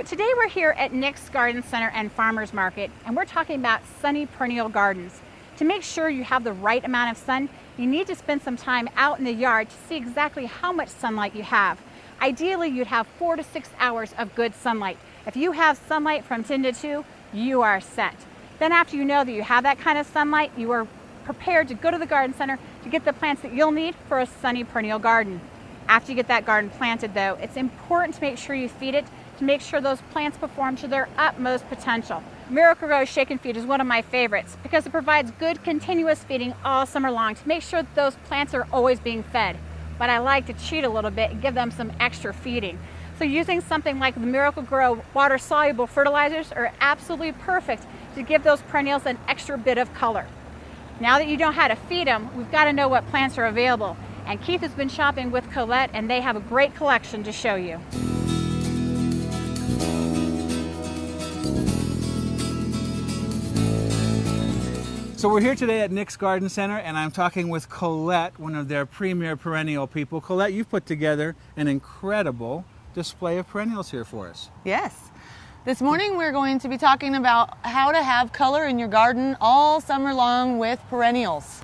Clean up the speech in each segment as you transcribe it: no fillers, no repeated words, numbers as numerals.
So today we're here at Nick's Garden Center and Farmers Market, and we're talking about sunny perennial gardens. To make sure you have the right amount of sun, you need to spend some time out in the yard to see exactly how much sunlight you have. Ideally, you'd have 4 to 6 hours of good sunlight. If you have sunlight from 10 to 2, you are set. Then after you know that you have that kind of sunlight, you are prepared to go to the garden center to get the plants that you'll need for a sunny perennial garden. After you get that garden planted though, it's important to make sure you feed it to make sure those plants perform to their utmost potential. Miracle-Gro Shake and Feed is one of my favorites because it provides good continuous feeding all summer long to make sure that those plants are always being fed. But I like to cheat a little bit and give them some extra feeding. So using something like the Miracle-Gro water-soluble fertilizers are absolutely perfect to give those perennials an extra bit of color. Now that you know how to feed them, we've got to know what plants are available. And Keith has been shopping with Colette, and they have a great collection to show you. So we're here today at Nick's Garden Center, and I'm talking with Colette, one of their premier perennial people. Colette, you've put together an incredible display of perennials here for us. Yes. This morning we're going to be talking about how to have color in your garden all summer long with perennials.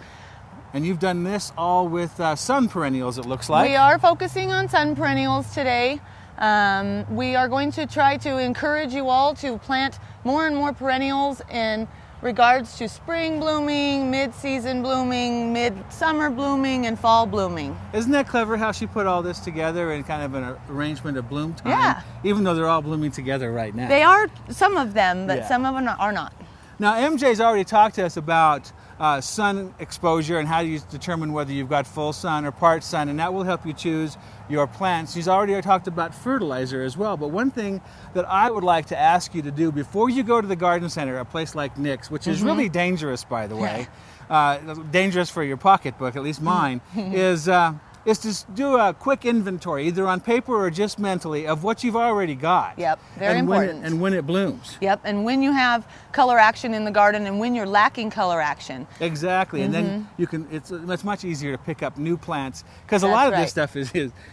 And you've done this all with sun perennials, it looks like. We are focusing on sun perennials today. We are going to try to encourage you all to plant more and more perennials in regards to spring blooming, mid-season blooming, mid-summer blooming, and fall blooming. Isn't that clever how she put all this together in kind of an arrangement of bloom time? Yeah. Even though they're all blooming together right now. They are, some of them, but Yeah. some of them are not. Now, MJ's already talked to us about sun exposure and how you determine whether you've got full sun or part sun, and that will help you choose your plants. She's already talked about fertilizer as well, but one thing that I would like to ask you to do before you go to the garden center, a place like Nick's, which is really dangerous, by the way, dangerous for your pocketbook, at least mine, is to do a quick inventory, either on paper or just mentally, of what you've already got. Yep, very important. And when it blooms. Yep, and when you have color action in the garden and when you're lacking color action. Exactly, and then you can. It's much easier to pick up new plants because a That's lot of right. this stuff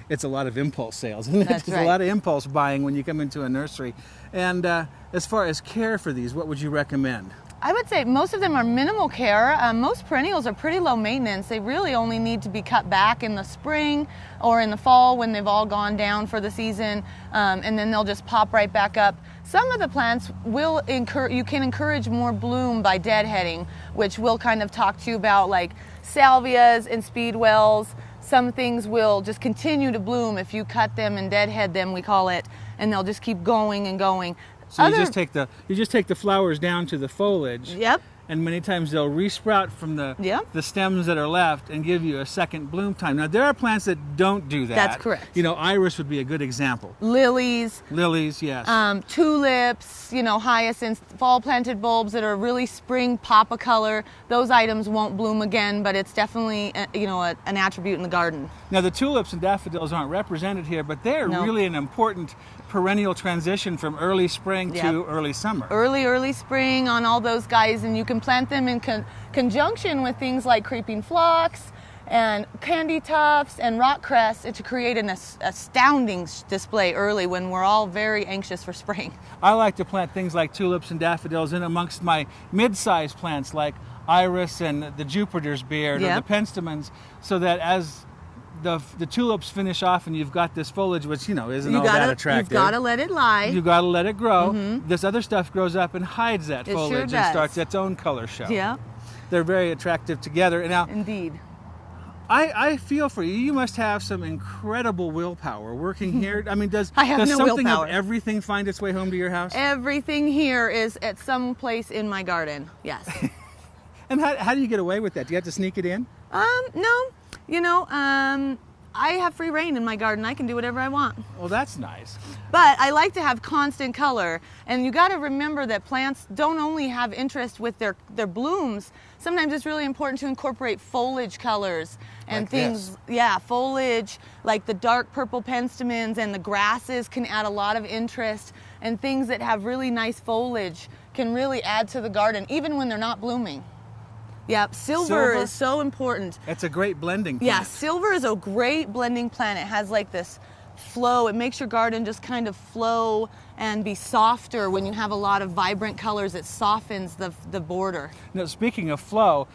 it's a lot of impulse sales, isn't it? That's There's right. a lot of impulse buying when you come into a nursery. And as far as care for these, what would you recommend? I would say most of them are minimal care. Most perennials are pretty low maintenance. They really only need to be cut back in the spring or in the fall when they've all gone down for the season, and then they'll just pop right back up. Some of the plants you can encourage more bloom by deadheading, which we'll kind of talk to you about, like salvias and speedwells. Some things will just continue to bloom if you cut them and deadhead them, we call it, and they'll just keep going and going. So you just take the flowers down to the foliage. Yep. And many times they'll resprout from the stems that are left and give you a second bloom time. Now there are plants that don't do that. That's correct. You know, iris would be a good example. Lilies. Lilies, yes. Tulips, hyacinths, fall planted bulbs that are really spring pop of color. Those items won't bloom again, but it's definitely an attribute in the garden. Now the tulips and daffodils aren't represented here, but they're really an important perennial transition from early spring to early summer. Early spring on all those guys, and you can plant them in conjunction with things like creeping phlox and candy tufts and rock cress to create an astounding display early when we're all very anxious for spring. I like to plant things like tulips and daffodils in amongst my mid-sized plants like iris and the Jupiter's beard or the penstemons, so that as the tulips finish off and you've got this foliage which isn't all that attractive. You've got to let it lie. You've got to let it grow. This other stuff grows up and hides that foliage and starts its own color show. Yeah. They're very attractive together. Now, indeed. I feel for you. You must have some incredible willpower working here. I mean, does no something willpower. of everything find its way home to your house? Everything here is at some place in my garden. Yes. And how do you get away with that? Do you have to sneak it in? No. I have free reign in my garden. I can do whatever I want. Well, that's nice. But I like to have constant color. And you got to remember that plants don't only have interest with their blooms. Sometimes it's really important to incorporate foliage colors and like things. This. Foliage, like the dark purple penstemons and the grasses can add a lot of interest. And things that have really nice foliage can really add to the garden, even when they're not blooming. Yep, silver is so important. It's a great blending plant. Yeah, silver is a great blending plant. It has like this flow. It makes your garden just kind of flow and be softer when you have a lot of vibrant colors. It softens the border. Now, speaking of flow,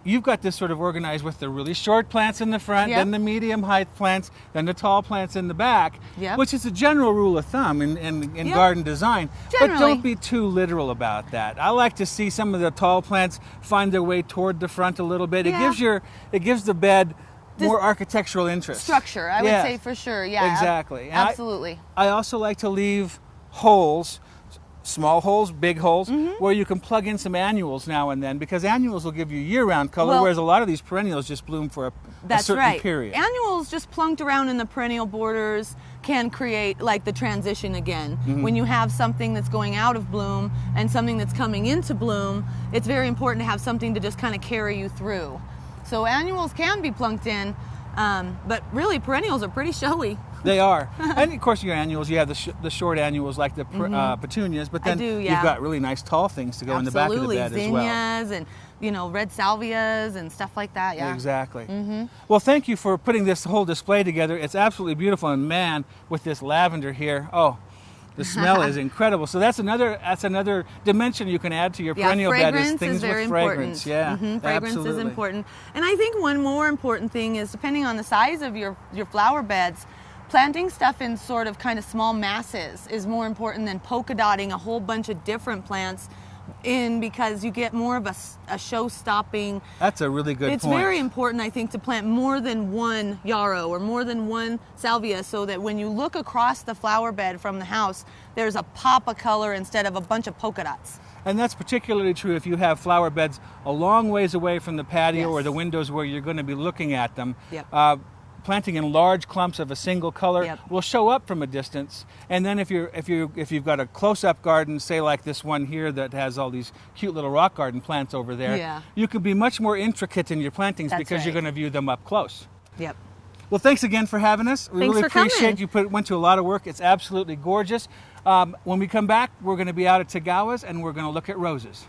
you've got this sort of organized with the really short plants in the front, Yep. then the medium height plants, then the tall plants in the back, Yep. which is a general rule of thumb in Yep. garden design. Generally. But don't be too literal about that. I like to see some of the tall plants find their way toward the front a little bit. Yeah. It gives the bed more architectural interest. Structure, I would say, for sure. Yeah, Exactly. And absolutely. I also like to leave holes, small holes, big holes, where you can plug in some annuals now and then, because annuals will give you year-round color, Well, whereas a lot of these perennials just bloom for a That's certain right. period. Annuals just plunked around in the perennial borders can create like the transition again. When you have something that's going out of bloom and something that's coming into bloom, it's very important to have something to just kind of carry you through. So annuals can be plunked in, but really perennials are pretty showy. They are. And of course your annuals, you have the short annuals like the petunias, but then do, yeah. you've got really nice tall things to go in the back of the bed as well. Zinnias and, you know, red salvias and stuff like that, yeah. Exactly. Well, thank you for putting this whole display together. It's absolutely beautiful, and man, with this lavender here, oh, the smell is incredible. So that's another dimension you can add to your perennial bed, is things is very with fragrance. important. Yeah, Fragrance absolutely. is important. And I think one more important thing is, depending on the size of your flower beds, planting stuff in sort of kind of small masses is more important than polka dotting a whole bunch of different plants in, because you get more of a show-stopping. That's a really good point. It's very important, I think, to plant more than one yarrow or more than one salvia, so that when you look across the flower bed from the house, there's a pop of color instead of a bunch of polka dots. And that's particularly true if you have flower beds a long ways away from the patio Yes. or the windows where you're going to be looking at them. Yep. Planting in large clumps of a single color Yep. will show up from a distance, and then if you've got a close-up garden, say like this one here that has all these cute little rock garden plants over there, Yeah. you can be much more intricate in your plantings That's because you're right. going to view them up close. Yep. Well, thanks again for having us. We Thanks really for coming. appreciate you went to a lot of work. It's absolutely gorgeous. When we come back, we're going to be out at Tagawa's and we're going to look at roses.